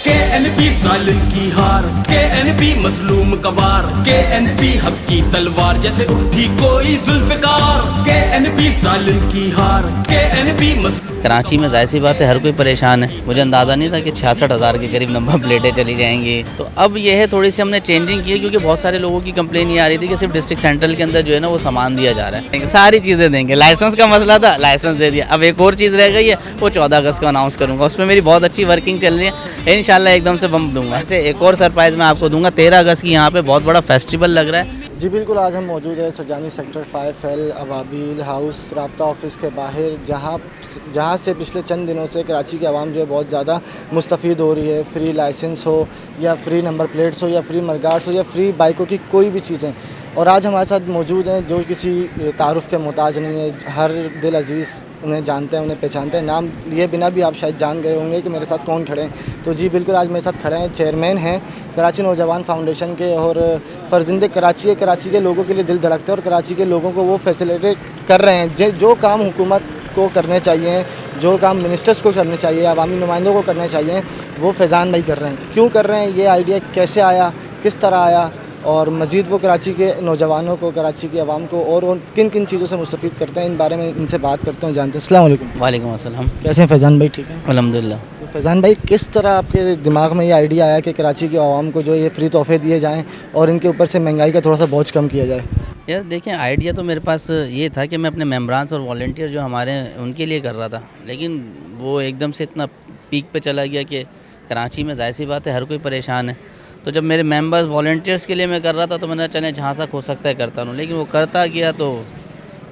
KNP जालिम की हार, KNP मजलूम का वार, KNP हक की तलवार जैसे उठी कोई जुल्फकार। KNP जालिम की हार, KNP कराची में जाहिर सी बात है हर कोई परेशान है। मुझे अंदाज़ा नहीं था कि 66,000 के करीब नंबर प्लेटें चली जाएंगी। तो अब यह है थोड़ी सी हमने चेंजिंग की है, क्योंकि बहुत सारे लोगों की कंप्लेन ये आ रही थी कि सिर्फ डिस्ट्रिक्ट सेंट्रल के अंदर जो है ना वो सामान दिया जा रहा है। सारी चीज़ें देंगे, लाइसेंस का मसला था, लाइसेंस दे दिया। अब एक और चीज़ रह गई है, वो 14 अगस्त को अनाउंस करूँगा। उसमें मेरी बहुत अच्छी वर्किंग चल रही है, इंशाल्लाह एकदम से बम दूंगा। ऐसे एक और सरप्राइज़ मैं आपको दूंगा, 13 अगस्त की यहाँ पर बहुत बड़ा फेस्टिवल लग रहा है। जी बिल्कुल, आज हम मौजूद है सजानी सेक्टर 5L अवाबील हाउस राब्ता ऑफिस के बाहर, जहाँ से पिछले चंद दिनों से कराची की आवाम जो है बहुत ज़्यादा मुस्तफ़ीद हो रही है। फ्री लाइसेंस हो या फ्री नंबर प्लेट्स हो या फ्री मरगाट्स हो या फ्री बाइकों की कोई भी चीज़ें। और आज हमारे साथ मौजूद हैं जो किसी तारुफ़ के मोहताज नहीं है, हर दिल अज़ीज़ उन्हें जानते हैं, उन्हें पहचानते हैं। नाम लिए बिना भी आप शायद जान गए होंगे कि मेरे साथ कौन खड़े हैं। तो जी बिल्कुल, आज मेरे साथ खड़े हैं, चेयरमैन हैं कराची नौजवान फाउंडेशन के और फ़र्ज़िंदे कराची है। कराची के लोगों के लिए दिल धड़कते हैं और कराची के लोगों को वो फैसिलिटेट कर रहे हैं जो काम हुकूमत को करने चाहिए, जो काम मिनिस्टर्स को करने चाहिए, अवामी नुमाइंदों को करने चाहिए, वो फैज़ान भाई कर रहे हैं। क्यों कर रहे हैं, ये आइडिया कैसे आया, किस तरह आया, और मज़ीद वो कराची के नौजवानों को, कराची की आवाम को और किन किन चीज़ों से मुस्तफ़ीद करते हैं, इन बारे में इनसे बात करते हैं, जानते हैं। अस्सलाम वालेकुम। वालेकुम अस्सलाम। कैसे हैं फैज़ान भाई? ठीक है अल्हम्दुलिल्लाह। तो फैज़ान भाई, किस तरह आपके दिमाग में ये आइडिया आया कि कराची की आवाम को जो ये फ्री तोहफे दिए जाएँ और इनके ऊपर से महंगाई का थोड़ा सा बोझ कम किया जाए? यार देखें, आइडिया तो मेरे पास ये था कि मैं अपने मेम्बरान्स और वॉलंटियर जो हमारे हैं उनके लिए कर रहा था, लेकिन वो एकदम से इतना पीक पे चला गया कि कराची में जाहिर सी बात है हर कोई परेशान है। तो जब मेरे मेंबर्स वॉलंटियर्स के लिए मैं कर रहा था तो मैंने चले जहाँ तक हो सकता है करता रहूँ, लेकिन वो करता गया तो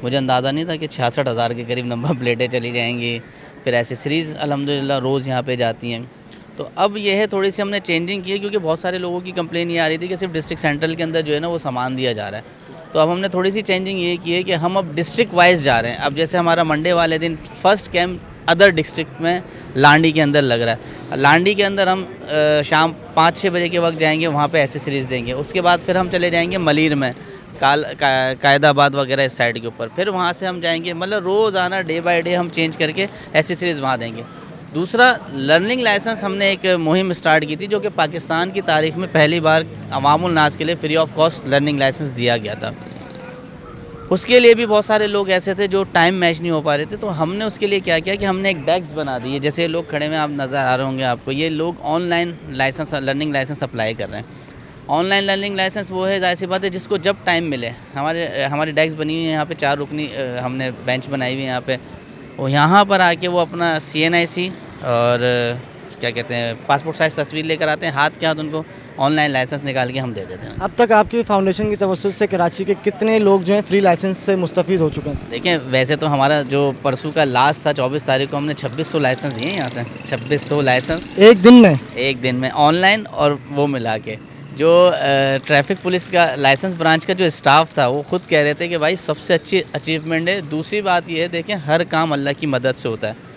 मुझे अंदाज़ा नहीं था कि 66,000 के करीब नंबर प्लेटें चली जाएंगी। फिर एसेसरीज़ अल्हम्दुलिल्लाह रोज़ यहाँ पे जाती हैं। तो अब ये है थोड़ी सी हमने चेंजिंग की है, क्योंकि बहुत सारे लोगों की कंप्लेन ये आ रही थी कि सिर्फ डिस्ट्रिक्ट सेंट्रल के अंदर जो है ना वो सामान दिया जा रहा है। तो अब हमने थोड़ी सी चेंजिंग ये की है कि हम अब डिस्ट्रिक्ट वाइज जा रहे हैं। अब जैसे हमारा मंडे वाले दिन फर्स्ट कैंप अदर डिस्ट्रिक्ट में लांडी के अंदर लग रहा है। लांडी के अंदर हम शाम 5-6 बजे के वक्त जाएंगे, वहाँ पे एसेसरीज़ देंगे। उसके बाद फिर हम चले जाएंगे मलीर में, कायदाबाद वगैरह इस साइड के ऊपर। फिर वहाँ से हम जाएंगे, मतलब रोज़ाना डे बाय डे हम चेंज करके एसेसरीज़ वहाँ देंगे। दूसरा, लर्निंग लाइसेंस हमने एक मुहिम स्टार्ट की थी, जो कि पाकिस्तान की तारीख़ में पहली बार अवामुल नास के लिए free of cost learning license दिया गया था। उसके लिए भी बहुत सारे लोग ऐसे थे जो टाइम मैच नहीं हो पा रहे थे। तो हमने उसके लिए क्या किया कि हमने एक डेस्क बना दी है। जैसे लोग खड़े में आप नज़र आ रहे होंगे आपको, ये लोग online license learning license apply कर रहे हैं। ऑनलाइन लर्निंग लाइसेंस वो है, जाहिर सी बात है, जिसको जब टाइम मिले। हमारी डेस्क बनी हुई है यहाँ पे, 4 रुकनी हमने बेंच बनाई हुई है यहाँ पे। वो यहाँ पर आके वो अपना CNIC और क्या कहते हैं पासपोर्ट साइज़ तस्वीर लेकर आते हैं, हाथ के हाथ उनको ऑनलाइन लाइसेंस निकाल के हम दे देते हैं। अब तक आपकी फाउंडेशन की तवज्जुह से कराची के कितने लोग जो हैं फ्री लाइसेंस से मुस्तफ़ीद हो चुके हैं? देखिए, वैसे तो हमारा जो परसों का लास्ट था 24 तारीख को, हमने 2600 लाइसेंस दिए यहाँ से। 2600 लाइसेंस एक दिन में ऑनलाइन, और वो मिला के जो ट्रैफिक पुलिस का लाइसेंस ब्रांच का जो स्टाफ था वो ख़ुद कह रहे थे कि भाई सबसे अच्छी अचीवमेंट है। दूसरी बात ये है, देखें, हर काम अल्लाह की मदद से होता है।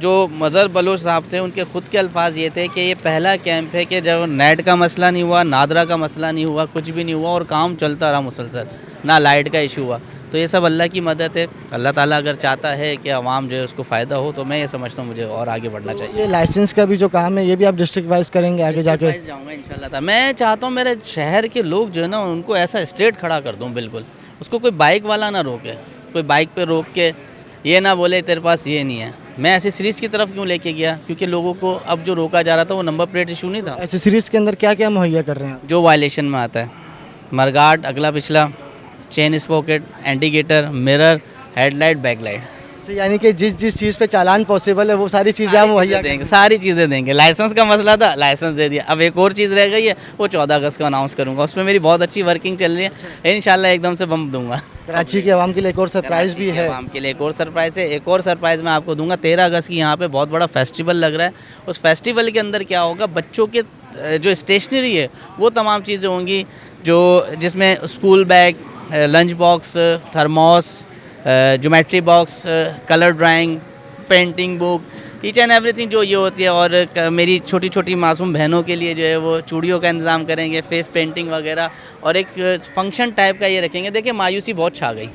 जो मज़हर बलोच साहब थे, उनके ख़ुद के अल्फाज ये थे कि ये पहला कैंप है कि जब नेट का मसला नहीं हुआ, नादरा का मसला नहीं हुआ, कुछ भी नहीं हुआ और काम चलता रहा मुसलसल, ना लाइट का इशू हुआ। तो ये सब अल्लाह की मदद है। अल्लाह ताला अगर चाहता है कि आवाम जो है उसको फ़ायदा हो, तो मैं ये समझता हूँ मुझे और आगे बढ़ना चाहिए। ये लाइसेंस का भी जो काम है, ये भी आप डिस्ट्रिक्ट वाइज करेंगे आगे जाके? जाऊँगा इंशाल्लाह। मैं चाहता हूँ मेरे शहर के लोग जो है ना उनको ऐसा स्ट्रेट खड़ा कर दूँ, बिल्कुल। उसको कोई बाइक वाला ना रोके, कोई बाइक पर रोक के ये ना बोले तेरे पास ये नहीं है। मैं एसेसरीज़ की तरफ क्यों लेके गया? क्योंकि लोगों को अब जो रोका जा रहा था वो नंबर प्लेट इशू नहीं था। एसेसरीज़ के अंदर क्या क्या मुहैया कर रहे हैं आप? जो वायलेशन में आता है, मरगाट अगला पिछला, chain sprocket, indicator, mirror, headlight, backlight. तो यानी कि जिस चीज़ पे चालान पॉसिबल है वो सारी चीज़ें आप मुहैया देंगे, सारी चीज़ें देंगे। लाइसेंस का मसला था, लाइसेंस दे दिया। अब एक और चीज़ रह गई है, वो 14 अगस्त को अनाउंस करूँगा। उसमें मेरी बहुत अच्छी वर्किंग चल रही है, इंशाल्लाह एकदम से बम दूंगा। कराची की आवाम के लिए एक और सरप्राइज़ भी है। आवाम के लिए एक और सरप्राइज़ है। एक और सरप्राइज़ मैं आपको दूंगा, 13 अगस्त की यहाँ पे बहुत बड़ा फेस्टिवल लग रहा है। उस फेस्टिवल के अंदर क्या होगा, बच्चों के जो स्टेशनरी है वो तमाम चीज़ें होंगी, जिसमें school bag, lunch box, thermos, geometry box, colour drawing, painting book, each and everything जो ये होती है। और मेरी छोटी छोटी मासूम बहनों के लिए जो है वो चूड़ियों का इंतज़ाम करेंगे, फेस पेंटिंग वगैरह, और एक फंक्शन टाइप का ये रखेंगे। देखिए, मायूसी बहुत छा गई,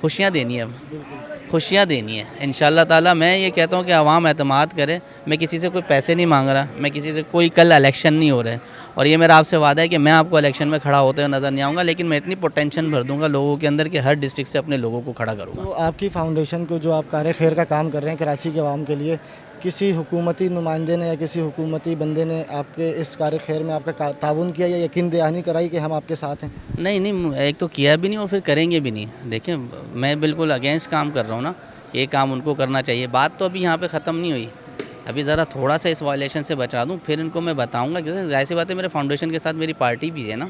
खुशियाँ देनी है अब। खुशियाँ देनी है इंशाल्लाह ताला। मैं ये कहता हूँ कि आवाम एतमाद करे। मैं किसी से कोई पैसे नहीं मांग रहा, मैं किसी से कोई कल इलेक्शन नहीं हो रहा है और ये मेरा आपसे वादा है कि मैं आपको इलेक्शन में खड़ा होते हुए नज़र नहीं आऊँगा, लेकिन मैं इतनी पोटेंशन भर दूँगा लोगों के अंदर कि हर डिस्ट्रिक्ट से अपने लोगों को खड़ा करूँगा। तो आपकी फाउंडेशन को जो आप कार खैर का काम कर रहे हैं कराची के आवाम के लिए, किसी हुकूमती नुमाइंदे ने या किसी हुकूमती बंदे ने आपके इस कार खैर में आपका ताउन किया या यकीन दहानी कराई कि हम आपके साथ हैं? नहीं, एक तो किया भी नहीं और फिर करेंगे भी नहीं। देखिए मैं बिल्कुल अगेंस्ट काम कर रहा हूँ ना, ये काम उनको करना चाहिए। बात तो अभी यहाँ पे ख़त्म नहीं हुई, अभी ज़रा थोड़ा सा इस वायलेशन से बचा दूँ, फिर इनको मैं बताऊँगा। जैसे जाहिर सी बात है मेरे फाउंडेशन के साथ मेरी पार्टी भी है ना,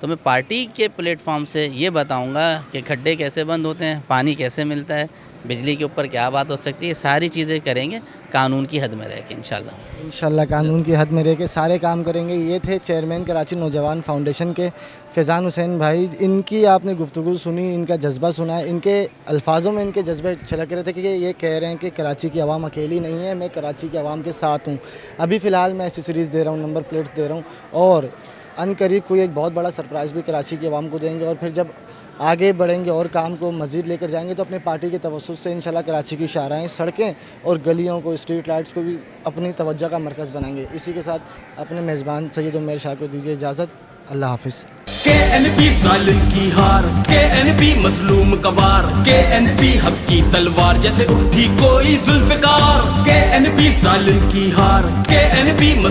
तो मैं पार्टी के प्लेटफॉर्म से ये बताऊँगा कि खड्डे कैसे बंद होते हैं, पानी कैसे मिलता है, बिजली के ऊपर क्या बात हो सकती है। सारी चीज़ें करेंगे कानून की हद में रह के इंशाल्लाह कानून की हद में रह के सारे काम करेंगे। ये थे चेयरमैन कराची नौजवान फाउंडेशन के फैज़ान हुसैन भाई। इनकी आपने गुफ्तगू सुनी, इनका जज्बा सुना है, इनके अल्फाजों में इनके जज्बे छलक रहे थे कि ये कह रहे हैं कि कराची की आवाम अकेली नहीं है, मैं कराची की आवाम के साथ हूँ। अभी फ़िलहाल मैं एसेसरीज़ दे रहा हूँ, नंबर प्लेट्स दे रहा हूँ और अनकरीब कोई एक बहुत बड़ा सरप्राइज़ भी कराची की आवाम को देंगे और फिर जब आगे बढ़ेंगे और काम को मज़ीद लेकर जाएंगे तो अपने पार्टी के तवज्जुह से इंशाल्लाह कराची की शाहराएँ, सड़कें और गलियों को, स्ट्रीट लाइट्स को भी अपनी तवज्जो का मरकज़ बनाएंगे। इसी के साथ अपने मेज़बान सैयद उमर शाह को दीजिए इजाज़त। अल्लाह हाफ़िज़। KNP जालिम की हार, KNP मजलूम का वार, KNP हक की तलवार जैसे उठी कोई जुल्फ़िकार। KNP जालिम की हार, KNP